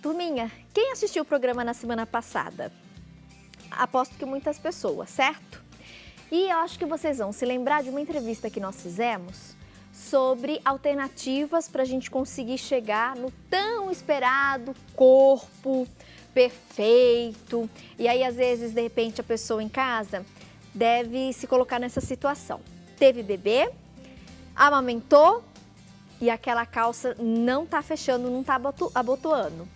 Turminha, quem assistiu o programa na semana passada? Aposto que muitas pessoas, certo? E eu acho que vocês vão se lembrar de uma entrevista que nós fizemos sobre alternativas para a gente conseguir chegar no tão esperado corpo perfeito. E aí, às vezes, de repente, a pessoa em casa deve se colocar nessa situação. Teve bebê, amamentou e aquela calça não tá fechando, não tá abotoando.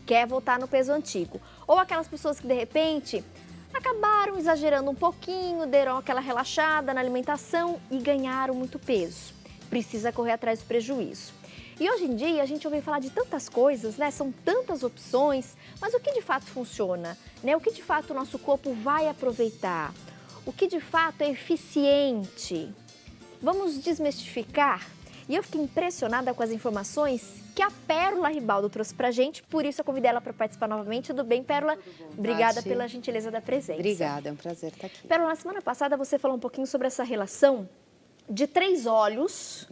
Quer voltar no peso antigo. Ou aquelas pessoas que, de repente, acabaram exagerando um pouquinho, deram aquela relaxada na alimentação e ganharam muito peso. Precisa correr atrás do prejuízo. E hoje em dia a gente ouve falar de tantas coisas, né? São tantas opções, mas o que de fato funciona, né? O que de fato o nosso corpo vai aproveitar? O que de fato é eficiente? Vamos desmistificar? E eu fiquei impressionada com as informações que a Pérola Ribaldo trouxe pra gente, por isso eu convidei ela para participar novamente. Tudo bem, Pérola? Tudo bom, Obrigada Tati. pela gentileza da presença. Obrigada, é um prazer estar aqui. Pérola, na semana passada você falou um pouquinho sobre essa relação de 3 óleos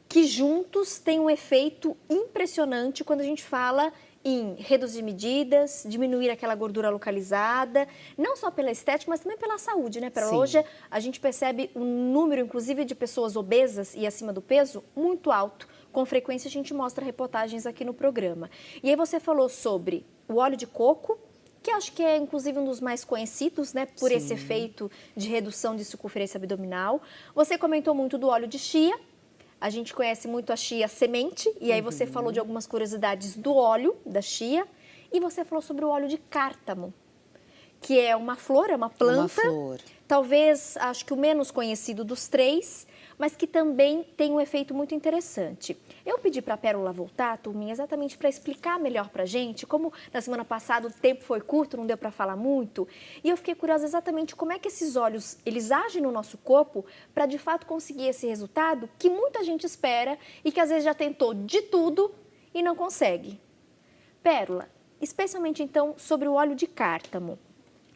que juntos têm um efeito impressionante quando a gente fala em reduzir medidas, diminuir aquela gordura localizada, não só pela estética, mas também pela saúde, né? Para hoje a gente percebe um número, inclusive, de pessoas obesas e acima do peso muito alto. Com frequência a gente mostra reportagens aqui no programa. E aí você falou sobre o óleo de coco, que acho que é inclusive um dos mais conhecidos, né, por esse efeito de redução de circunferência abdominal. Você comentou muito do óleo de chia. A gente conhece muito a chia semente, e aí você falou de algumas curiosidades do óleo da chia, e você falou sobre o óleo de cártamo, que é uma flor, é uma planta. Uma flor. Talvez, acho que o menos conhecido dos 3, mas que também tem um efeito muito interessante. Eu pedi para a Pérola voltar, turminha, exatamente para explicar melhor para a gente, como na semana passada o tempo foi curto, não deu para falar muito, e eu fiquei curiosa exatamente como é que esses óleos, eles agem no nosso corpo para de fato conseguir esse resultado que muita gente espera e que às vezes já tentou de tudo e não consegue. Pérola, especialmente então sobre o óleo de cártamo,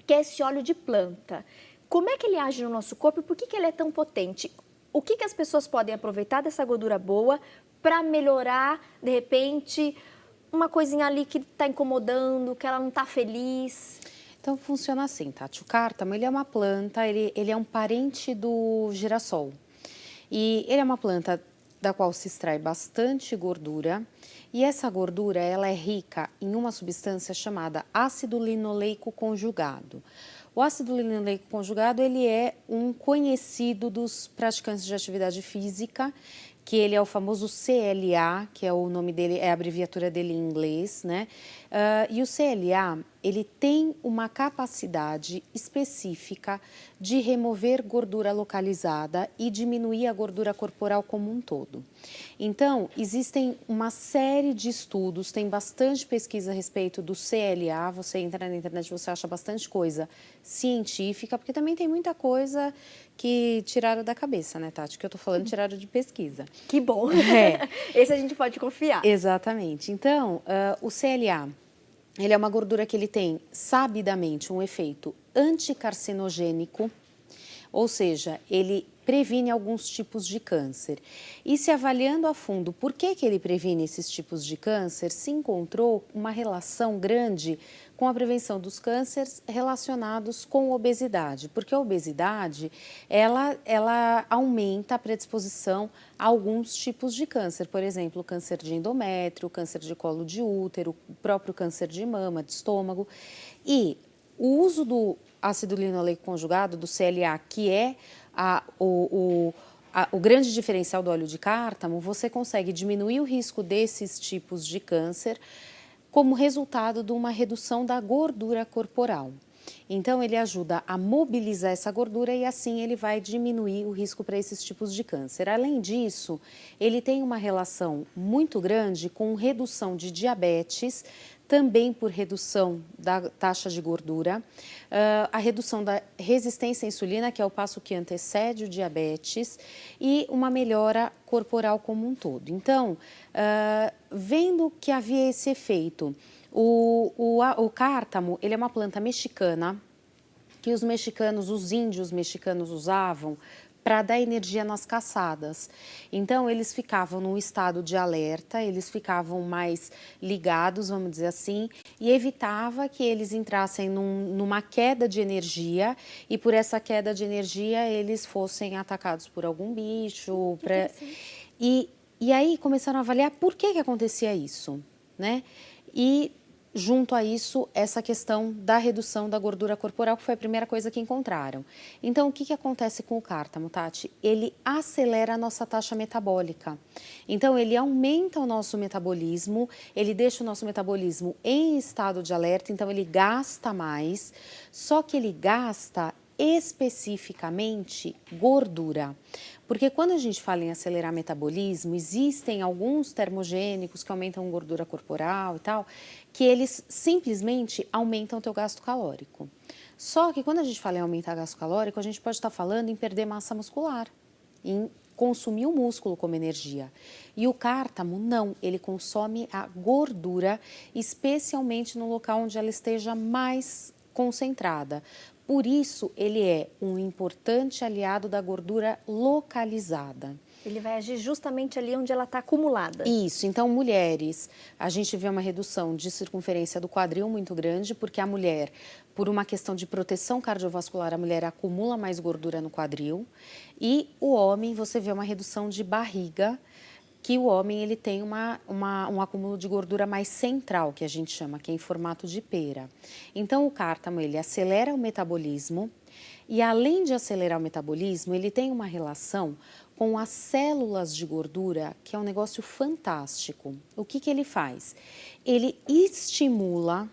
que é esse óleo de planta. Como é que ele age no nosso corpo e por que ele é tão potente? O que as pessoas podem aproveitar dessa gordura boa para melhorar, de repente, uma coisinha ali que está incomodando, que ela não está feliz? Então funciona assim, Tati. O cártamo, ele é uma planta, ele é um parente do girassol. E ele é uma planta da qual se extrai bastante gordura. E essa gordura, ela é rica em uma substância chamada ácido linoleico conjugado. O ácido linoleico conjugado, ele é um conhecido dos praticantes de atividade física, que ele é o famoso CLA, que é o nome dele, é a abreviatura dele em inglês, né? E o CLA, ele tem uma capacidade específica de remover gordura localizada e diminuir a gordura corporal como um todo. Então, existem uma série de estudos, tem bastante pesquisa a respeito do CLA, você entra na internet, você acha bastante coisa científica, porque também tem muita coisa que tiraram da cabeça, né, Tati? Que eu tô falando, tiraram de pesquisa. Que bom! É. Esse a gente pode confiar. Exatamente. Então, o CLA, ele é uma gordura que ele tem, sabidamente, um efeito anticarcinogênico, ou seja, ele previne alguns tipos de câncer. E se avaliando a fundo por que ele previne esses tipos de câncer, se encontrou uma relação grande com a prevenção dos cânceres relacionados com obesidade, porque a obesidade, ela aumenta a predisposição a alguns tipos de câncer, por exemplo, câncer de endométrio, câncer de colo de útero, o próprio câncer de mama, de estômago. E o uso do ácido linoleico conjugado, do CLA, que é o grande diferencial do óleo de cártamo, você consegue diminuir o risco desses tipos de câncer como resultado de uma redução da gordura corporal. Então, ele ajuda a mobilizar essa gordura e assim ele vai diminuir o risco para esses tipos de câncer. Além disso, ele tem uma relação muito grande com redução de diabetes, também por redução da taxa de gordura, a redução da resistência à insulina, que é o passo que antecede o diabetes, e uma melhora corporal como um todo. Então, vendo que havia esse efeito, o cártamo, ele é uma planta mexicana, que os índios mexicanos usavam para dar energia nas caçadas. Então, eles ficavam num estado de alerta, eles ficavam mais ligados, vamos dizer assim, e evitava que eles entrassem numa queda de energia e por essa queda de energia eles fossem atacados por algum bicho. E aí começaram a avaliar por que acontecia isso, né? E junto a isso, essa questão da redução da gordura corporal, que foi a primeira coisa que encontraram. Então, o que acontece com o cártamo, Tati? Ele acelera a nossa taxa metabólica. Então, ele aumenta o nosso metabolismo, ele deixa o nosso metabolismo em estado de alerta, então ele gasta mais, só que ele gasta especificamente gordura. Porque quando a gente fala em acelerar metabolismo, existem alguns termogênicos que aumentam gordura corporal e tal, que eles simplesmente aumentam o teu gasto calórico. Só que quando a gente fala em aumentar gasto calórico, a gente pode estar falando em perder massa muscular, em consumir o músculo como energia. E o cártamo, não, ele consome a gordura, especialmente no local onde ela esteja mais concentrada. Por isso, ele é um importante aliado da gordura localizada. Ele vai agir justamente ali onde ela está acumulada. Isso. Então, mulheres, a gente vê uma redução de circunferência do quadril muito grande, porque a mulher, por uma questão de proteção cardiovascular, a mulher acumula mais gordura no quadril. E o homem, você vê uma redução de barriga, que o homem ele tem um acúmulo de gordura mais central, que a gente chama, que é em formato de pera. Então, o cártamo, ele acelera o metabolismo e, além de acelerar o metabolismo, ele tem uma relação com as células de gordura, que é um negócio fantástico. O que ele faz? Ele estimula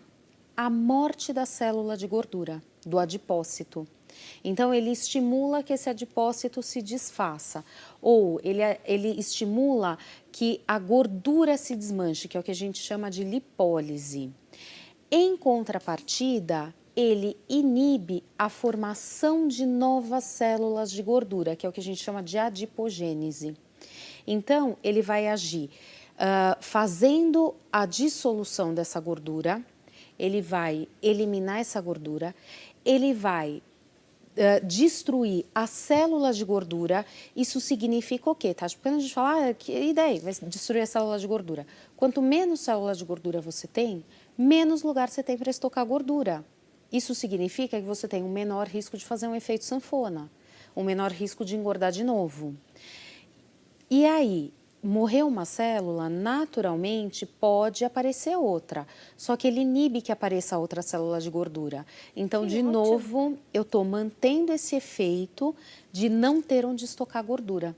a morte da célula de gordura, do adipócito. Então, ele estimula que esse adipócito se desfaça, ou ele estimula que a gordura se desmanche, que é o que a gente chama de lipólise. Em contrapartida, ele inibe a formação de novas células de gordura, que é o que a gente chama de adipogênese. Então, ele vai agir fazendo a dissolução dessa gordura, ele vai eliminar essa gordura, ele vai destruir as células de gordura. Isso significa o quê, tá? Porque quando a gente fala, e daí? Vai destruir as células de gordura. Quanto menos células de gordura você tem, menos lugar você tem para estocar gordura. Isso significa que você tem um menor risco de fazer um efeito sanfona, um menor risco de engordar de novo. E aí, morreu uma célula, naturalmente pode aparecer outra, só que ele inibe que apareça outra célula de gordura. Então, de novo, eu estou mantendo esse efeito de não ter onde estocar gordura.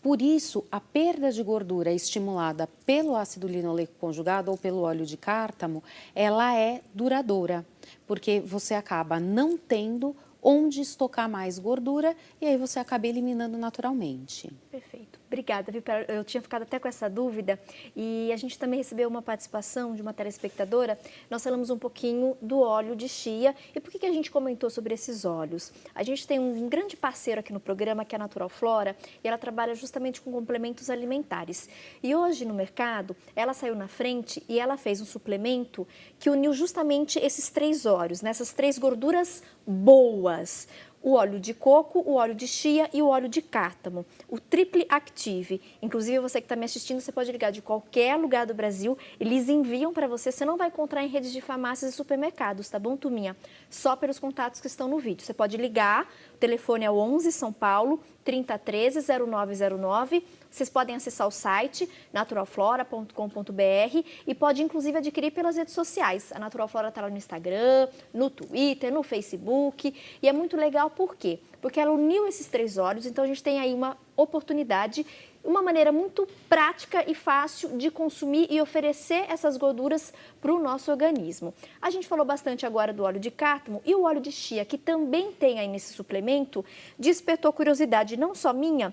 Por isso, a perda de gordura estimulada pelo ácido linoleico conjugado ou pelo óleo de cártamo, ela é duradoura, porque você acaba não tendo onde estocar mais gordura e aí você acaba eliminando naturalmente. Perfeito. Obrigada, viu? Eu tinha ficado até com essa dúvida e a gente também recebeu uma participação de uma telespectadora. Nós falamos um pouquinho do óleo de chia e por que a gente comentou sobre esses óleos? A gente tem um grande parceiro aqui no programa que é a Natural Flora e ela trabalha justamente com complementos alimentares. E hoje no mercado, ela saiu na frente e ela fez um suplemento que uniu justamente esses três óleos, né? Essas três gorduras boas. O óleo de coco, o óleo de chia e o óleo de cártamo, o Triple Active. Inclusive, você que está me assistindo, você pode ligar de qualquer lugar do Brasil, eles enviam para você, você não vai encontrar em redes de farmácias e supermercados, tá bom, turminha? Só pelos contatos que estão no vídeo. Você pode ligar, o telefone é o 11 São Paulo, 3013-0909. Vocês podem acessar o site naturalflora.com.br e pode inclusive adquirir pelas redes sociais. A Natural Flora está lá no Instagram, no Twitter, no Facebook e é muito legal por quê? Porque ela uniu esses três óleos, então a gente tem aí uma oportunidade, uma maneira muito prática e fácil de consumir e oferecer essas gorduras para o nosso organismo. A gente falou bastante agora do óleo de cártamo e o óleo de chia, que também tem aí nesse suplemento, despertou curiosidade não só minha,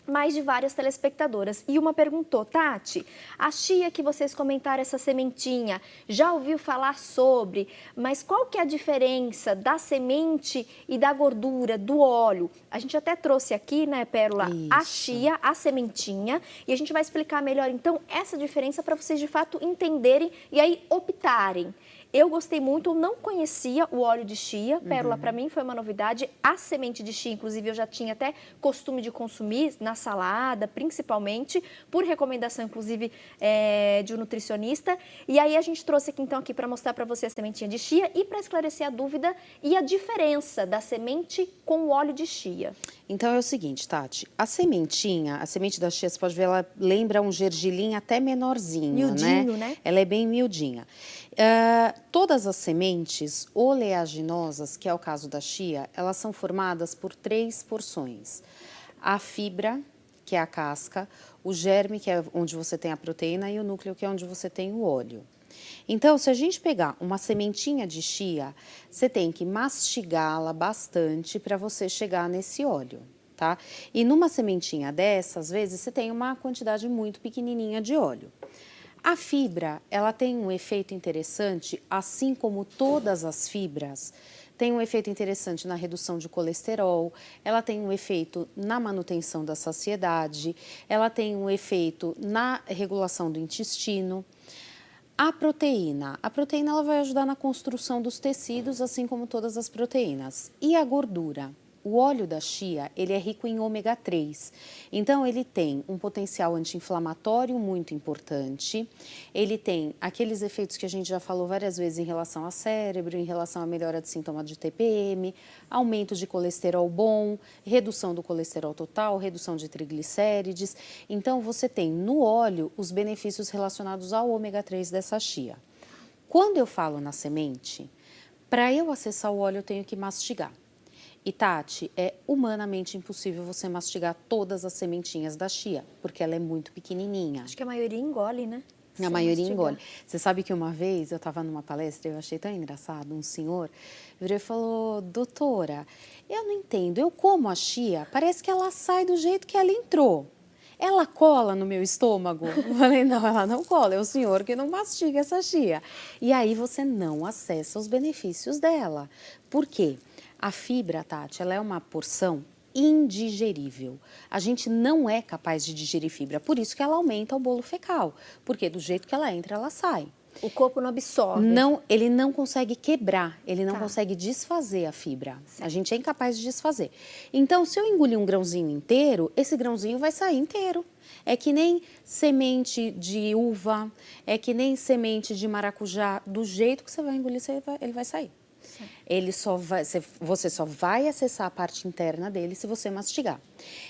mas de várias telespectadoras. E uma perguntou, Tati, a chia que vocês comentaram, essa sementinha, já ouviu falar sobre, mas qual que é a diferença da semente e da gordura, do óleo? A gente até trouxe aqui, né, Pérola, a chia, a sementinha, e a gente vai explicar melhor, então, essa diferença para vocês, de fato, entenderem e aí optarem Eu gostei muito, eu não conhecia o óleo de chia, Pérola, para mim foi uma novidade. A semente de chia, inclusive, eu já tinha até costume de consumir na salada, principalmente, por recomendação, inclusive, de um nutricionista. E aí a gente trouxe aqui, então, aqui para mostrar para você a sementinha de chia e para esclarecer a dúvida e a diferença da semente com o óleo de chia. Então é o seguinte, Tati, a semente da chia, você pode ver, ela lembra um gergelim até menorzinho, Miudinho, né? Ela é bem miudinha. Todas as sementes oleaginosas, que é o caso da chia, elas são formadas por 3 porções. A fibra, que é a casca, o germe, que é onde você tem a proteína, e o núcleo, que é onde você tem o óleo. Então, se a gente pegar uma sementinha de chia, você tem que mastigá-la bastante para você chegar nesse óleo, tá? E numa sementinha dessa, às vezes, você tem uma quantidade muito pequenininha de óleo. A fibra, ela tem um efeito interessante, assim como todas as fibras, tem um efeito interessante na redução de colesterol, ela tem um efeito na manutenção da saciedade, ela tem um efeito na regulação do intestino. A proteína ela vai ajudar na construção dos tecidos, assim como todas as proteínas. E a gordura? O óleo da chia, ele é rico em ômega 3, então ele tem um potencial anti-inflamatório muito importante, ele tem aqueles efeitos que a gente já falou várias vezes em relação ao cérebro, em relação à melhora de sintoma de TPM, aumento de colesterol bom, redução do colesterol total, redução de triglicérides. Então você tem no óleo os benefícios relacionados ao ômega 3 dessa chia. Quando eu falo na semente, para eu acessar o óleo eu tenho que mastigar. E, Tati, é humanamente impossível você mastigar todas as sementinhas da chia, porque ela é muito pequenininha. Acho que a maioria engole, né? A maioria engole. Você sabe que uma vez eu estava numa palestra, eu achei tão engraçado, um senhor virou e falou, doutora, eu não entendo, eu como a chia, parece que ela sai do jeito que ela entrou. Ela cola no meu estômago? Eu falei, não, ela não cola, é o senhor que não mastiga essa chia. E aí você não acessa os benefícios dela. Por quê? A fibra, Tati, ela é uma porção indigerível. A gente não é capaz de digerir fibra, por isso que ela aumenta o bolo fecal, porque do jeito que ela entra, ela sai. O corpo não absorve. Não, ele não consegue quebrar, ele não consegue desfazer a fibra. Certo. A gente é incapaz de desfazer. Então, se eu engolir um grãozinho inteiro, esse grãozinho vai sair inteiro. É que nem semente de uva, é que nem semente de maracujá. Do jeito que você vai engolir, ele vai sair. Você só vai acessar a parte interna dele se você mastigar.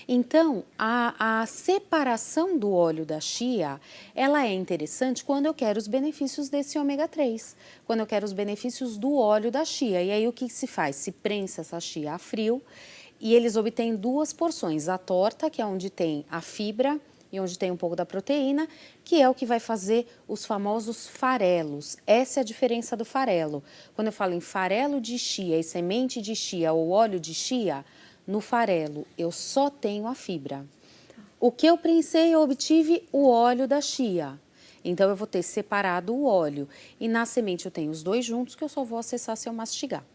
Então, a separação do óleo da chia, ela é interessante quando eu quero os benefícios desse ômega 3, quando eu quero os benefícios do óleo da chia. E aí o que se faz? Se prensa essa chia a frio e eles obtêm 2 porções. A torta, que é onde tem a fibra, e onde tem um pouco da proteína, que é o que vai fazer os famosos farelos. Essa é a diferença do farelo. Quando eu falo em farelo de chia e semente de chia ou óleo de chia, no farelo eu só tenho a fibra. O que eu prensei, eu obtive o óleo da chia. Então eu vou ter separado o óleo. E na semente eu tenho os 2 juntos, que eu só vou acessar se eu mastigar.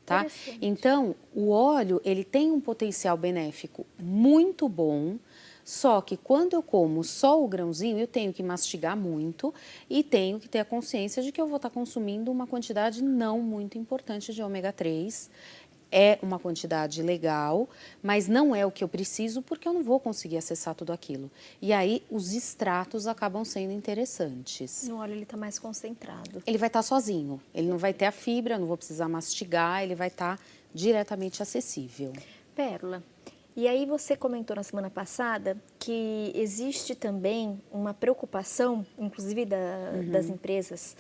Tá? Então, o óleo, ele tem um potencial benéfico muito bom. Só que quando eu como só o grãozinho, eu tenho que mastigar muito e tenho que ter a consciência de que eu vou estar consumindo uma quantidade não muito importante de ômega 3. É uma quantidade legal, mas não é o que eu preciso porque eu não vou conseguir acessar tudo aquilo. E aí os extratos acabam sendo interessantes. No óleo ele está mais concentrado. Ele vai estar sozinho, ele não vai ter a fibra, não vou precisar mastigar, ele vai estar diretamente acessível. Pérola. E aí você comentou na semana passada que existe também uma preocupação, inclusive das empresas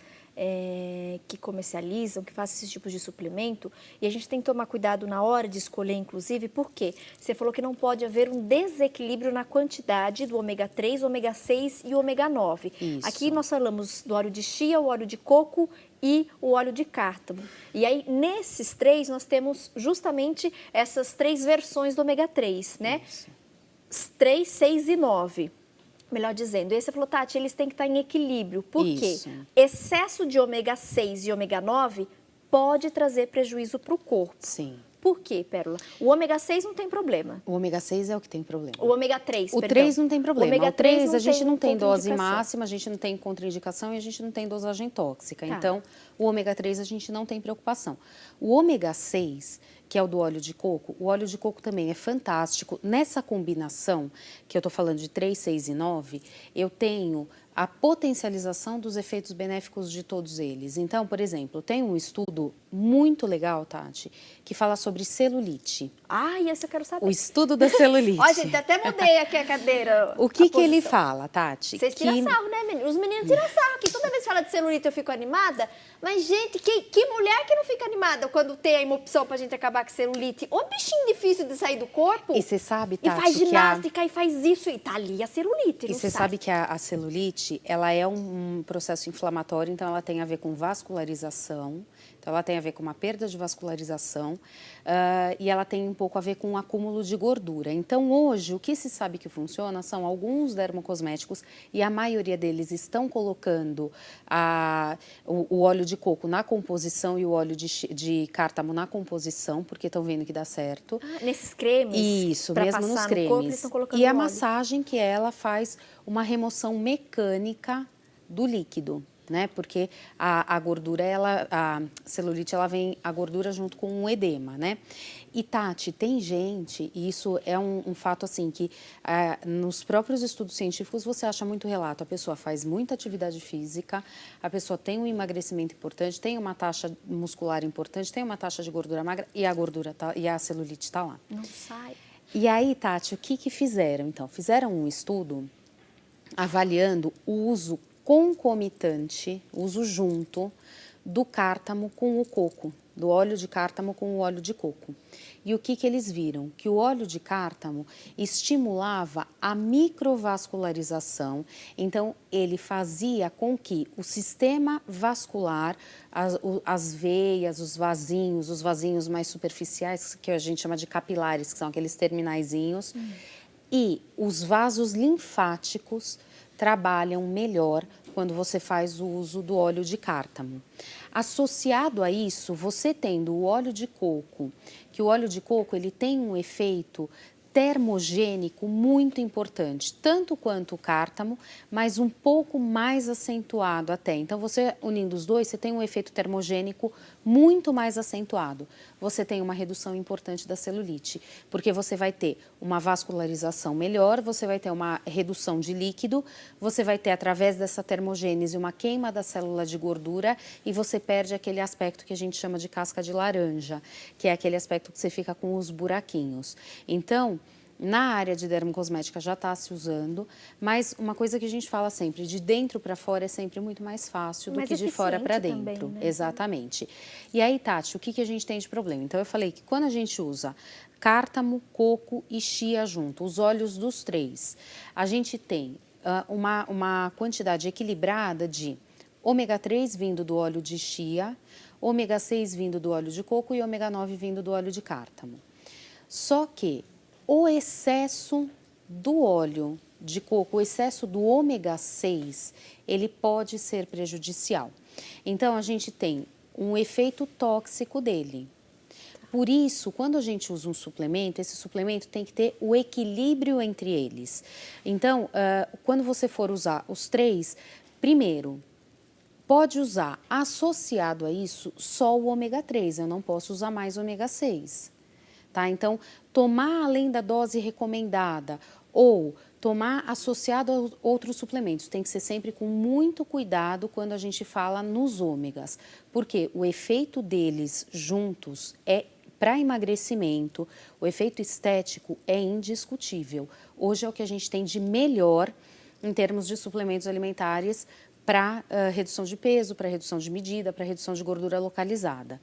que comercializam, que fazem esses tipos de suplemento, e a gente tem que tomar cuidado na hora de escolher, inclusive, porque você falou que não pode haver um desequilíbrio na quantidade do ômega 3, ômega 6 e ômega 9. Isso. Aqui nós falamos do óleo de chia, o óleo de coco e o óleo de cártamo. E aí, nesses 3, nós temos justamente essas 3 versões do ômega 3, né? Isso. 3, 6 e 9. Melhor dizendo. E aí você falou, Tati, eles têm que estar em equilíbrio. Por quê? Excesso de ômega 6 e ômega 9 pode trazer prejuízo para o corpo. Sim. Por quê, Pérola? O ômega 6 não tem problema. O ômega 6 é o que tem problema. O ômega 3, O perdão. 3 não tem problema. O ômega 3 a gente não tem dose contraindicação. máxima, a gente não tem contraindicação e a gente não tem dosagem tóxica. Tá. Então, o ômega 3 a gente não tem preocupação. O ômega 6, que é o do óleo de coco, o óleo de coco também é fantástico. Nessa combinação, que eu estou falando de 3, 6 e 9, eu tenho a potencialização dos efeitos benéficos de todos eles. Então, por exemplo, tem um estudo muito legal, Tati, que fala sobre celulite. Ah, esse eu quero saber. O estudo da celulite. Ó, gente, até mudei aqui a cadeira. O que ele fala, Tati? Vocês tiram sarro, né, meninos? Os meninos tiram sarro aqui. Toda vez que fala de celulite eu fico animada. Mas, gente, que mulher que não fica animada quando tem uma opção pra gente acabar com celulite? Ô, bichinho difícil de sair do corpo. E você sabe, Tati, e faz ginástica e faz isso. E tá ali a celulite, E você sabe que a celulite, ela é um processo inflamatório, então ela tem a ver com vascularização. Então, ela tem a ver com uma perda de vascularização e ela tem um pouco a ver com um acúmulo de gordura. Então, hoje, o que se sabe que funciona são alguns dermocosméticos e a maioria deles estão colocando o óleo de coco na composição e o óleo de cártamo na composição, porque estão vendo que dá certo. Ah, nesses cremes? Isso, pra mesmo passar nos no cremes. corpo, eles estão colocando E a óleo. massagem que ela faz uma remoção mecânica do líquido. Né? Porque a gordura, a celulite, ela vem a gordura junto com o edema, né? E, Tati, tem gente, e isso é um fato assim, que nos próprios estudos científicos você acha muito relato, a pessoa faz muita atividade física, a pessoa tem um emagrecimento importante, tem uma taxa muscular importante, tem uma taxa de gordura magra e a gordura e a celulite está lá. Não sai. E aí, Tati, o que fizeram? Então, fizeram um estudo avaliando o uso concomitante, uso junto, do cártamo com o coco, do óleo de cártamo com o óleo de coco. E o que eles viram? Que o óleo de cártamo estimulava a microvascularização, então ele fazia com que o sistema vascular, as veias, os vasinhos mais superficiais, que a gente chama de capilares, que são aqueles terminaizinhos, e os vasos linfáticos trabalham melhor quando você faz o uso do óleo de cártamo. Associado a isso, você tendo o óleo de coco, que o óleo de coco ele tem um efeito termogênico muito importante, tanto quanto o cártamo, mas um pouco mais acentuado até. Então, você unindo os dois, você tem um efeito termogênico muito mais acentuado. Você tem uma redução importante da celulite, porque você vai ter uma vascularização melhor, você vai ter uma redução de líquido, você vai ter, através dessa termogênese, uma queima da célula de gordura e você perde aquele aspecto que a gente chama de casca de laranja, que é aquele aspecto que você fica com os buraquinhos. Então, na área de dermocosmética já está se usando, mas uma coisa que a gente fala sempre, de dentro para fora é sempre muito mais fácil do que de fora para dentro. Também, né? Exatamente. E aí, Tati, o que a gente tem de problema? Então, eu falei que quando a gente usa cártamo, coco e chia junto, os óleos dos três, a gente tem uma quantidade equilibrada de ômega 3 vindo do óleo de chia, ômega 6 vindo do óleo de coco e ômega 9 vindo do óleo de cártamo. Só que o excesso do óleo de coco, o excesso do ômega 6, ele pode ser prejudicial. Então, a gente tem um efeito tóxico dele. Por isso, quando a gente usa um suplemento, esse suplemento tem que ter o equilíbrio entre eles. Então, quando você for usar os três, primeiro, pode usar associado a isso só o ômega 3, eu não posso usar mais ômega 6. Tá? Então, tomar além da dose recomendada ou tomar associado a outros suplementos tem que ser sempre com muito cuidado quando a gente fala nos ômegas, porque o efeito deles juntos é para emagrecimento, o efeito estético é indiscutível. Hoje é o que a gente tem de melhor em termos de suplementos alimentares para redução de peso, para redução de medida, para redução de gordura localizada.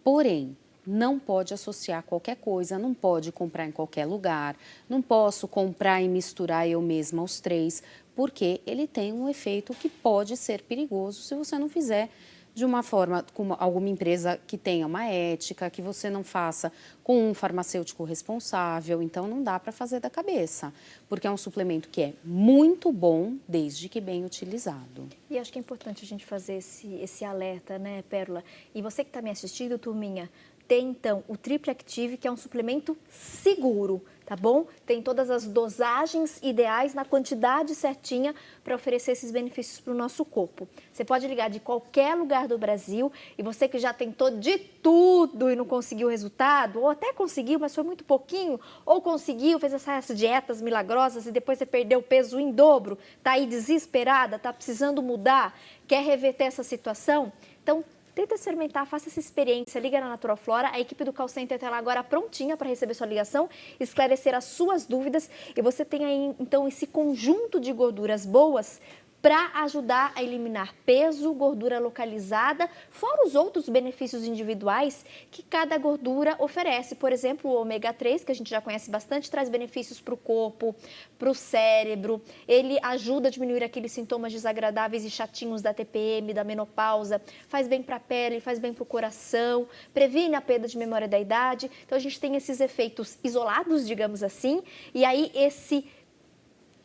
Porém, não pode associar qualquer coisa, não pode comprar em qualquer lugar, não posso comprar e misturar eu mesma os três, porque ele tem um efeito que pode ser perigoso se você não fizer de uma forma, com alguma empresa que tenha uma ética, que você não faça com um farmacêutico responsável, então não dá para fazer da cabeça, porque é um suplemento que é muito bom, desde que bem utilizado. E acho que é importante a gente fazer esse alerta, né, Pérola? E você que está me assistindo, turminha, tem, então, o Triple Active, que é um suplemento seguro, tá bom? Tem todas as dosagens ideais na quantidade certinha para oferecer esses benefícios para o nosso corpo. Você pode ligar de qualquer lugar do Brasil e você que já tentou de tudo e não conseguiu resultado, ou até conseguiu, mas foi muito pouquinho, ou conseguiu, fez essas dietas milagrosas e depois você perdeu o peso em dobro, tá aí desesperada, tá precisando mudar, quer reverter essa situação? Então, tenta experimentar, faça essa experiência, liga na Natural Flora, a equipe do call center está lá agora prontinha para receber sua ligação, esclarecer as suas dúvidas e você tem aí então esse conjunto de gorduras boas para ajudar a eliminar peso, gordura localizada, fora os outros benefícios individuais que cada gordura oferece. Por exemplo, o ômega 3, que a gente já conhece bastante, traz benefícios para o corpo, para o cérebro. Ele ajuda a diminuir aqueles sintomas desagradáveis e chatinhos da TPM, da menopausa, faz bem para a pele, faz bem para o coração, previne a perda de memória da idade. Então, a gente tem esses efeitos isolados, digamos assim, e aí esse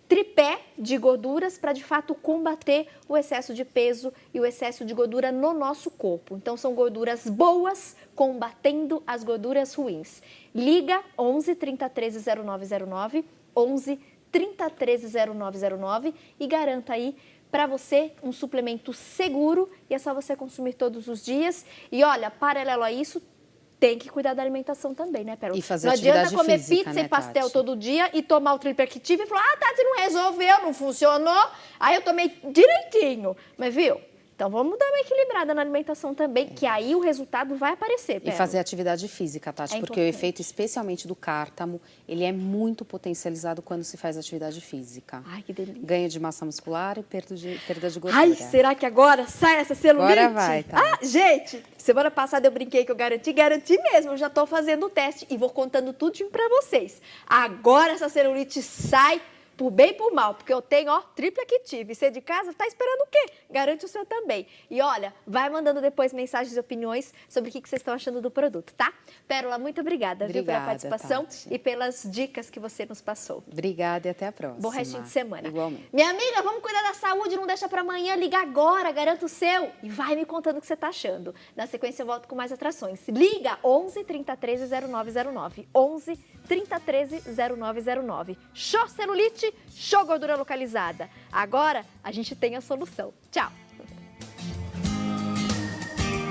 tripé de gorduras para, de fato, combater o excesso de peso e o excesso de gordura no nosso corpo. Então, são gorduras boas combatendo as gorduras ruins. Liga 11 30 13 0909, 11 30 13 0909 e garanta aí para você um suplemento seguro e é só você consumir todos os dias. E olha, paralelo a isso, tem que cuidar da alimentação também, né, Pérola? E fazer não adianta comer física, pizza né, e pastel Tati? todo dia e tomar o Triple Active e falar, Tati, não resolveu, não funcionou. Aí eu tomei direitinho, mas viu? Então vamos dar uma equilibrada na alimentação também, que aí o resultado vai aparecer, Pérola. E fazer atividade física, Tati, É porque o importante. efeito, especialmente do cártamo, ele é muito potencializado quando se faz atividade física. Ai, que delícia. Ganho de massa muscular e perda de gordura. Ai, será que agora sai essa celulite? Agora vai, tá? Ah, gente, semana passada eu brinquei que eu garanti mesmo. Eu já tô fazendo o teste e vou contando tudinho pra vocês. Agora essa celulite sai por bem e por mal, porque eu tenho, ó, Triple Active. Você de casa tá esperando o quê? Garante o seu também. E olha, vai mandando depois mensagens e opiniões sobre o que vocês estão achando do produto, tá? Pérola, muito obrigada, viu, pela participação, Tati, e pelas dicas que você nos passou. Obrigada e até a próxima. Bom restinho de semana. Igualmente. Minha amiga, vamos cuidar da saúde, não deixa pra amanhã, liga agora, garanta o seu e vai me contando o que você tá achando. Na sequência eu volto com mais atrações. Liga 11 30 13 0909, 11 30 13 0909. Show celulite, show gordura localizada. Agora a gente tem a solução. Tchau!